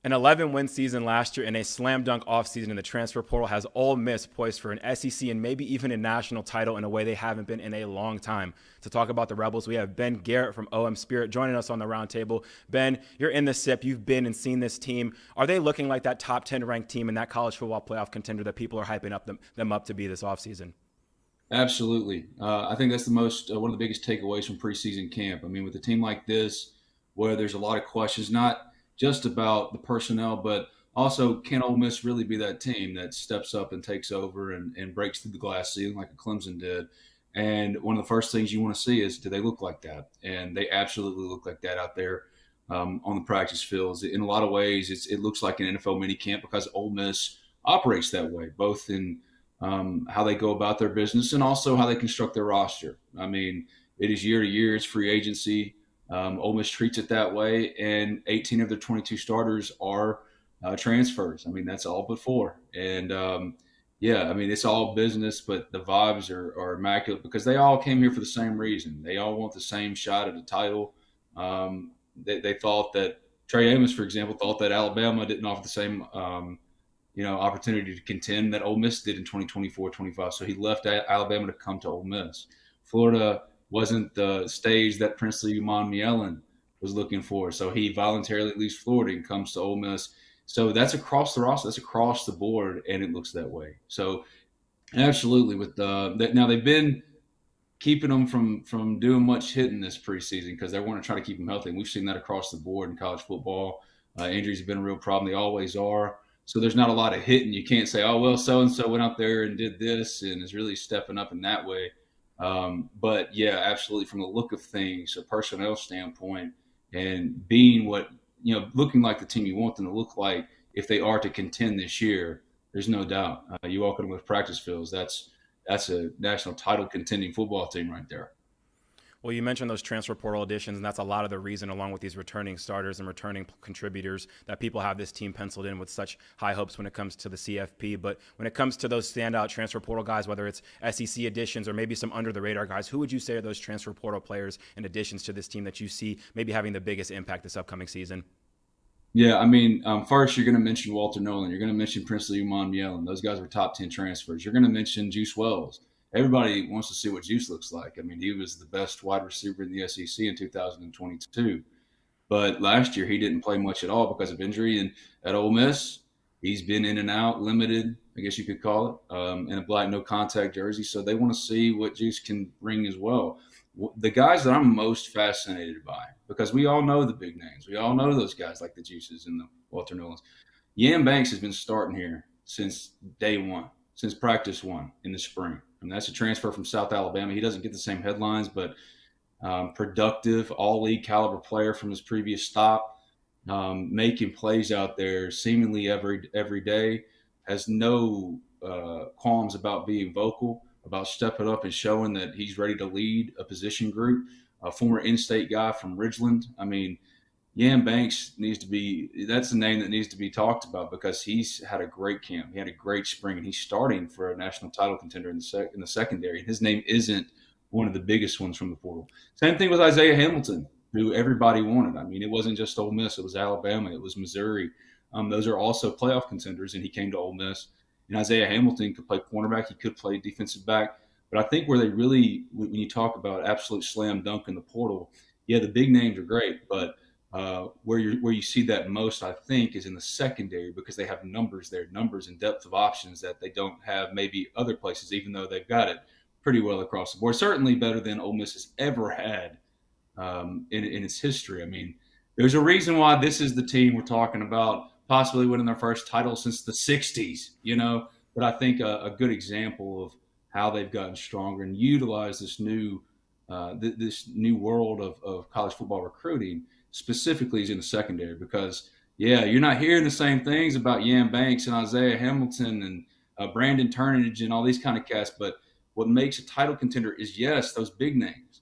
An 11-win season last year and a slam dunk offseason in the transfer portal has Ole Miss poised for an SEC and maybe even a national title in a way they haven't been in a long time. To talk about the Rebels, we have Ben Garrett from OM Spirit joining us on the roundtable. Ben, you're in the SIP. You've been and seen this team. Are they looking like that top 10 ranked team in that college football playoff contender that people are hyping up them up to be this offseason? Absolutely. I think that's the one of the biggest takeaways from preseason camp. I mean, with a team like this, where there's a lot of questions, not just about the personnel, but also can Ole Miss really be that team that steps up and takes over and breaks through the glass ceiling like a Clemson did? And one of the first things you want to see is, do they look like that? And they absolutely look like that out there on the practice fields. In a lot of ways, it looks like an NFL mini camp because Ole Miss operates that way, both in how they go about their business and also how they construct their roster. I mean, it is year to year, it's free agency. Ole Miss treats it that way, and 18 of their 22 starters are transfers. I mean, that's all but four. And yeah, I mean, it's all business, but the vibes are immaculate because they all came here for the same reason. They all want the same shot at a title. They thought that Trey Amos, for example, thought that Alabama didn't offer the same opportunity to contend that Ole Miss did in 2024-25. So he left Alabama to come to Ole Miss. Florida wasn't the stage that Princely Uman was looking for. So he voluntarily leaves Florida and comes to Ole Miss. So that's across the roster. That's across the board, and it looks that way. So absolutely, now they've been keeping them from doing much hitting this preseason because they want to try to keep them healthy. And we've seen that across the board in college football. Injuries have been a real problem. They always are. So there's not a lot of hitting. You can't say, oh, well, so-and-so went out there and did this and is really stepping up in that way. But, yeah, absolutely, from the look of things, a personnel standpoint, and being looking like the team you want them to look like if they are to contend this year, there's no doubt. You walk in with practice fields, that's a national title contending football team right there. Well, you mentioned those transfer portal additions, and that's a lot of the reason, along with these returning starters and returning contributors, that people have this team penciled in with such high hopes when it comes to the CFP. But when it comes to those standout transfer portal guys, whether it's SEC additions or maybe some under-the-radar guys, who would you say are those transfer portal players and additions to this team that you see maybe having the biggest impact this upcoming season? Yeah, I mean, first you're going to mention Walter Nolan. You're going to mention Princely Uman. Those guys were top 10 transfers. You're going to mention Juice Wells. Everybody wants to see what Juice looks like. I mean, he was the best wide receiver in the SEC in 2022. But last year, he didn't play much at all because of injury. And at Ole Miss, he's been in and out, limited, I guess you could call it, in a black no-contact jersey. So they want to see what Juice can bring as well. The guys that I'm most fascinated by, because we all know the big names. We all know those guys like the Juices and the Walter Nolans. Yam Banks has been starting here since day one, since practice one in the spring. And that's a transfer from South Alabama. He doesn't get the same headlines, but productive, all-league caliber player from his previous stop, making plays out there seemingly every day, has no qualms about being vocal, about stepping up and showing that he's ready to lead a position group. A former in-state guy from Ridgeland. I mean, Yam Banks that's the name that needs to be talked about because he's had a great camp. He had a great spring, and he's starting for a national title contender in the secondary. And his name isn't one of the biggest ones from the portal. Same thing with Isaiah Hamilton, who everybody wanted. I mean, it wasn't just Ole Miss. It was Alabama. It was Missouri. Those are also playoff contenders, and he came to Ole Miss. And Isaiah Hamilton could play cornerback. He could play defensive back. But I think where they really, when you talk about absolute slam dunk in the portal, yeah, the big names are great, but where you see that most, I think, is in the secondary because they have numbers and depth of options that they don't have maybe other places, even though they've got it pretty well across the board. Certainly better than Ole Miss has ever had in its history. I mean, there's a reason why this is the team we're talking about possibly winning their first title since the 60s, But I think a good example of how they've gotten stronger and utilized this new world of college football recruiting specifically is in the secondary because, yeah, you're not hearing the same things about Yam Banks and Isaiah Hamilton and Brandon Turnage and all these kind of cats. But what makes a title contender is, yes, those big names,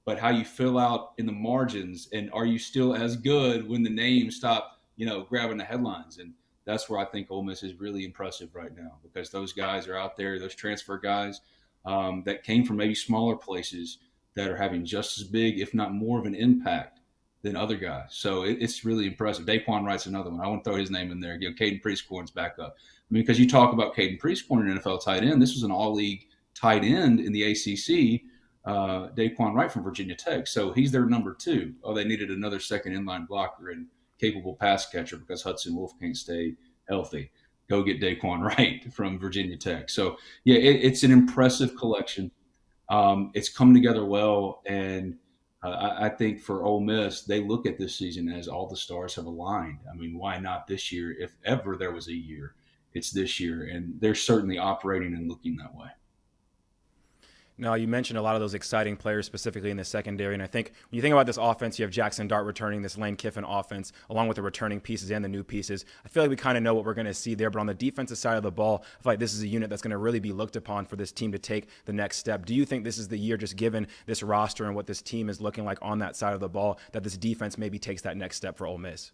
but how you fill out in the margins and are you still as good when the names stop, grabbing the headlines. And that's where I think Ole Miss is really impressive right now because those guys are out there, those transfer guys that came from maybe smaller places that are having just as big, if not more of an impact than other guys. So it's really impressive. Daquan Wright's another one. I want to throw his name in there. Caden Priestcorn's back up. I mean, because you talk about Caden Priestcorn, an NFL tight end. This was an all-league tight end in the ACC. Daquan Wright from Virginia Tech. So he's their number 2. Oh, they needed another second inline blocker and capable pass catcher because Hudson Wolf can't stay healthy. Go get Daquan Wright from Virginia Tech. So, yeah, it's an impressive collection. It's come together well, and I think for Ole Miss, they look at this season as all the stars have aligned. I mean, why not this year? If ever there was a year, it's this year, and they're certainly operating and looking that way. Now, you mentioned a lot of those exciting players specifically in the secondary, and I think when you think about this offense, you have Jackson Dart returning, this Lane Kiffin offense, along with the returning pieces and the new pieces. I feel like we kind of know what we're going to see there, but on the defensive side of the ball, I feel like this is a unit that's going to really be looked upon for this team to take the next step. Do you think this is the year, just given this roster and what this team is looking like on that side of the ball, that this defense maybe takes that next step for Ole Miss?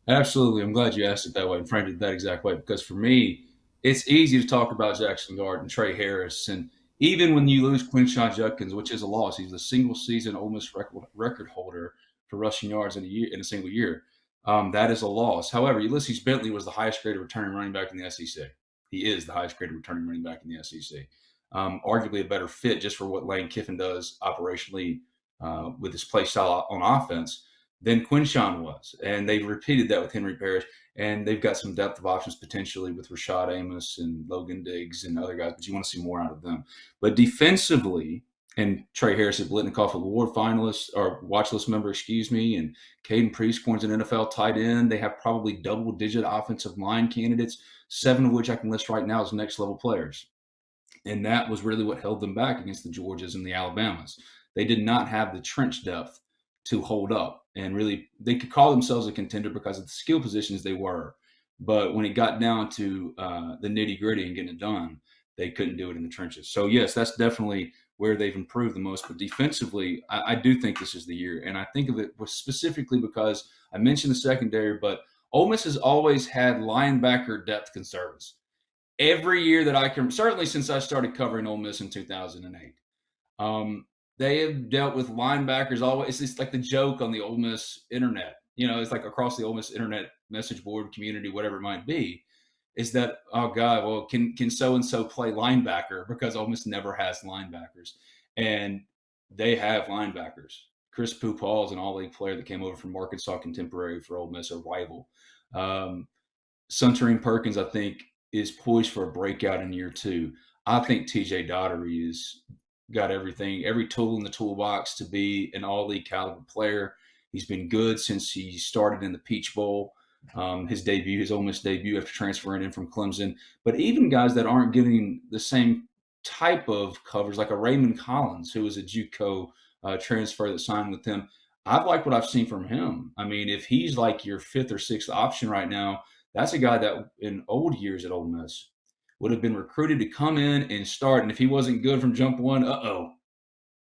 Absolutely. I'm glad you asked it that way and framed it that exact way, because for me, it's easy to talk about Jackson Dart and Trey Harris. And even when you lose Quinshon Judkins, which is a loss, he's the single season Ole Miss record holder for rushing yards in a single year. That is a loss. However, Ulysses Bentley was the highest graded returning running back in the SEC. He is the highest graded returning running back in the SEC. Arguably a better fit just for what Lane Kiffin does operationally with his play style on offense than Quinshon was. And they've repeated that with Henry Parrish. And they've got some depth of options potentially with Rashad Amos and Logan Diggs and other guys, but you want to see more out of them. But defensively, and Trey Harris, a Blitnikoff Award finalist or watch list member, and Caden Priestcorn's an NFL tight end. They have probably double-digit offensive line candidates, 7 of which I can list right now as next-level players. And that was really what held them back against the Georgias and the Alabamas. They did not have the trench depth to hold up. And really, they could call themselves a contender because of the skill positions they were. But when it got down to the nitty-gritty and getting it done, they couldn't do it in the trenches. So, yes, that's definitely where they've improved the most. But defensively, I do think this is the year. And I think of it specifically because I mentioned the secondary, but Ole Miss has always had linebacker depth concerns. Every year that I can, certainly since I started covering Ole Miss in 2008, they have dealt with linebackers always. It's like the joke on the Ole Miss internet. It's like across the Ole Miss internet message board community, whatever it might be, is that, oh, God, well, can so-and-so play linebacker? Because Ole Miss never has linebackers. And they have linebackers. Chris Pupal is an all-league player that came over from Arkansas, contemporary for Ole Miss, a rival. Suntarine Perkins, I think, is poised for a breakout in year 2. I think TJ Daugherty is got everything, every tool in the toolbox to be an all-league caliber player. He's been good since he started in the Peach Bowl, his Ole Miss debut after transferring in from Clemson. But even guys that aren't getting the same type of covers, like a Raymond Collins, who was a JUCO transfer that signed with him, I've liked what I've seen from him. I mean, if he's like your 5th or 6th option right now, that's a guy that in old years at Ole Miss would have been recruited to come in and start. And if he wasn't good from jump one,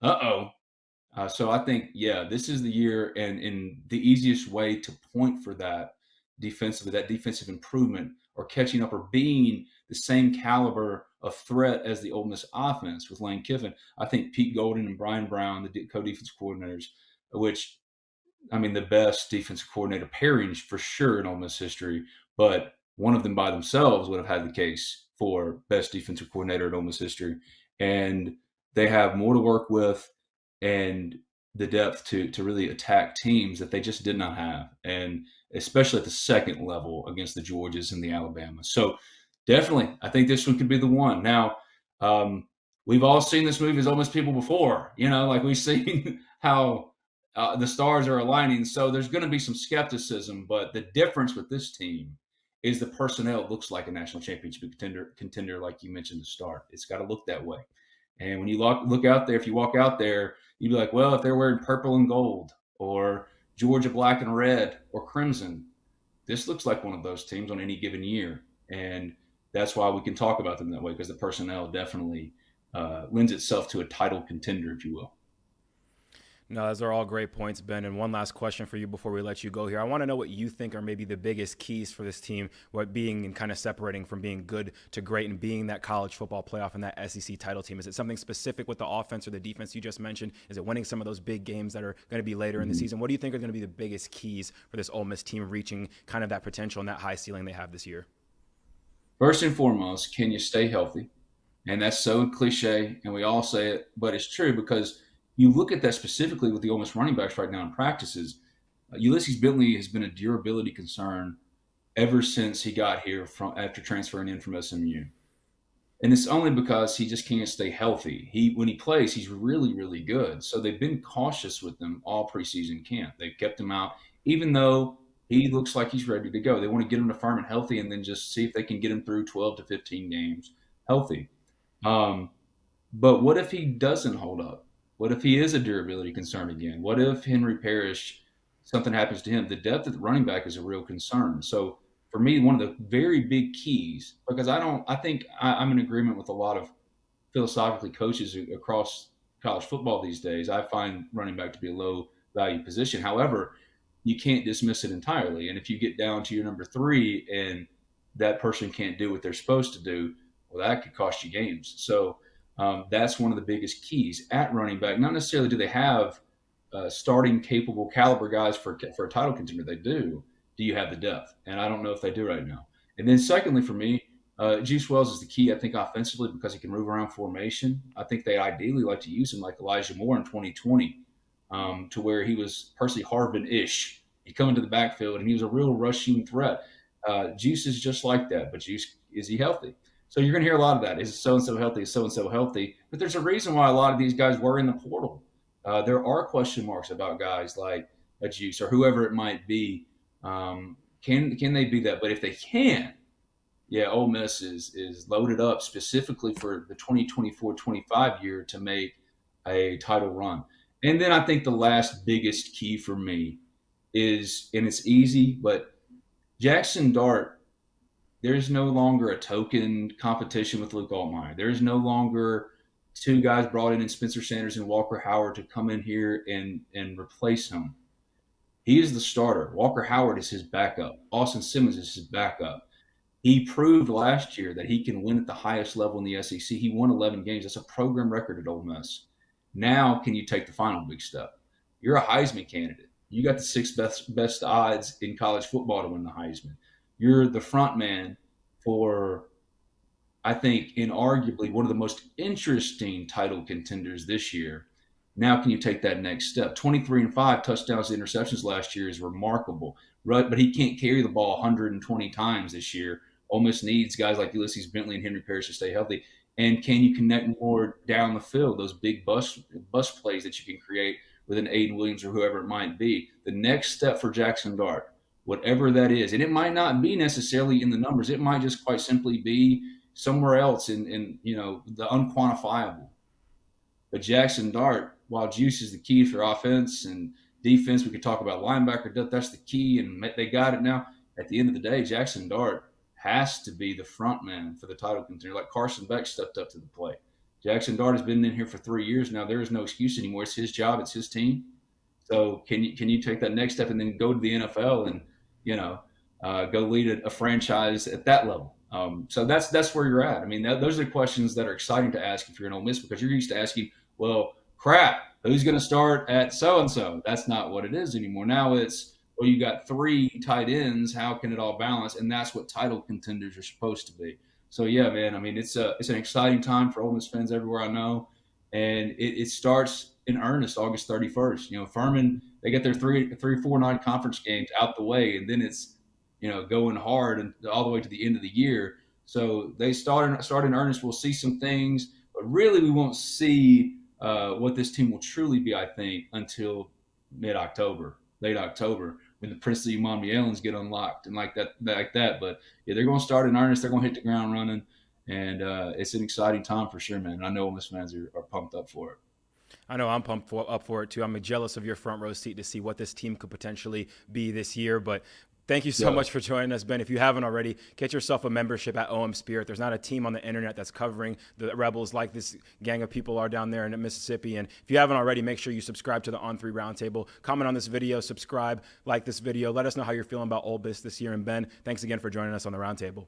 so I think, yeah, this is the year. And in the easiest way to point for that defensively, that defensive improvement or catching up or being the same caliber of threat as the Ole Miss offense with Lane Kiffin, I think Pete Golden and Brian Brown, the co-defense coordinators, which, I mean, the best defensive coordinator pairings for sure in Ole Miss history, but one of them by themselves would have had the case for best defensive coordinator in Ole Miss history. And they have more to work with and the depth to really attack teams that they just did not have. And especially at the second level against the Georgias and the Alabamas. So definitely, I think this one could be the one. Now, we've all seen this movie as Ole Miss people before, like we've seen how the stars are aligning. So there's going to be some skepticism, but the difference with this team is the personnel looks like a national championship contender, like you mentioned to start. It's got to look that way. And when you look out there, if you walk out there, you'd be like, well, if they're wearing purple and gold or Georgia black and red or crimson, this looks like one of those teams on any given year. And that's why we can talk about them that way, because the personnel definitely lends itself to a title contender, if you will. No, those are all great points, Ben. And one last question for you before we let you go here. I want to know what you think are maybe the biggest keys for this team, what being and kind of separating from being good to great and being that college football playoff and that SEC title team. Is it something specific with the offense or the defense you just mentioned? Is it winning some of those big games that are going to be later in the season? What do you think are going to be the biggest keys for this Ole Miss team reaching kind of that potential and that high ceiling they have this year? First and foremost, can you stay healthy? And that's so cliche, and we all say it, but it's true because you look at that specifically with the Ole Miss running backs right now in practices. Ulysses Bentley has been a durability concern ever since he got here from after transferring in from SMU. And it's only because he just can't stay healthy. When he plays, he's really, really good. So they've been cautious with him all preseason camp. They've kept him out, even though he looks like he's ready to go. They want to get him to firm and healthy and then just see if they can get him through 12 to 15 games healthy. But what if he doesn't hold up? What if he is a durability concern again? What if Henry Parrish, something happens to him? The depth of the running back is a real concern. So for me, one of the very big keys, because I think I'm in agreement with a lot of philosophically coaches across college football these days. I find running back to be a low value position. However, you can't dismiss it entirely. And if you get down to your number three and that person can't do what they're supposed to do, well, that could cost you games. So that's one of the biggest keys at running back. Not necessarily do they have starting capable caliber guys for a title contender. They do. Do you have the depth? And I don't know if they do right now. And then secondly, for me, Juice Wells is the key, I think, offensively because he can move around formation. I think they ideally like to use him like Elijah Moore in 2020 to where he was Percy Harvin-ish. He'd come into the backfield and he was a real rushing threat. Juice is just like that, but Juice, is he healthy? So you're going to hear a lot of that. Is so-and-so healthy? Is so-and-so healthy? But there's a reason why a lot of these guys were in the portal. There are question marks about guys like a Juice or whoever it might be. Can they be that? But if they can, yeah, Ole Miss is loaded up specifically for the 2024-25 year to make a title run. And then I think the last biggest key for me is, and it's easy, but Jackson Dart, there's no longer a token competition with Luke Altmaier. There's no longer two guys brought in Spencer Sanders and Walker Howard to come in here and replace him. He is the starter. Walker Howard is his backup. Austin Simmons is his backup. He proved last year that he can win at the highest level in the SEC. He won 11 games. That's a program record at Ole Miss. Now, can you take the final big step? You're a Heisman candidate. You got the sixth best odds in college football to win the Heisman. You're the front man for, I think, inarguably one of the most interesting title contenders this year. Now, can you take that next step? 23-5 touchdowns to interceptions last year is remarkable, right? But he can't carry the ball 120 times this year. Ole Miss needs guys like Ulysses Bentley and Henry Parrish to stay healthy. And can you connect more down the field, those big bus plays that you can create with an Aiden Williams or whoever it might be? The next step for Jackson Dart, whatever that is, and it might not be necessarily in the numbers. It might just quite simply be somewhere else in the unquantifiable. But Jackson Dart, while Juice is the key for offense and defense, we could talk about linebacker depth. That's the key, and they got it now. At the end of the day, Jackson Dart has to be the front man for the title contender. Like Carson Beck stepped up to the plate. Jackson Dart has been in here for 3 years now. There is no excuse anymore. It's his job. It's his team. So can you take that next step and then go to the NFL and go lead a franchise at that level? So that's where you're at. I mean, those are questions that are exciting to ask if you're an Ole Miss because you're used to asking, well, crap, who's going to start at so-and-so? That's not what it is anymore. Now it's, well, you got three tight ends. How can it all balance? And that's what title contenders are supposed to be. So, yeah, man, I mean, it's an exciting time for Ole Miss fans everywhere I know. And it starts in earnest August 31st. Furman, they get their 3-4 non-conference games out the way, and then it's, going hard and all the way to the end of the year. So they start in earnest. We'll see some things, but really we won't see what this team will truly be, I think, until mid-October, late October, when the Princely Umami get unlocked and like that. But yeah, they're going to start in earnest. They're going to hit the ground running, and it's an exciting time for sure, man. And I know Ole Miss fans are pumped up for it. I know I'm pumped up for it too. I'm jealous of your front row seat to see what this team could potentially be this year. But Thank you so Yeah. much for joining us, Ben. If you haven't already, get yourself a membership at OM Spirit. There's not a team on the internet that's covering the Rebels like this gang of people are down there in Mississippi. And if you haven't already, make sure you subscribe to the On3 Roundtable. Comment on this video, subscribe, like this video. Let us know how you're feeling about Ole Miss this year. And Ben, thanks again for joining us on the Roundtable.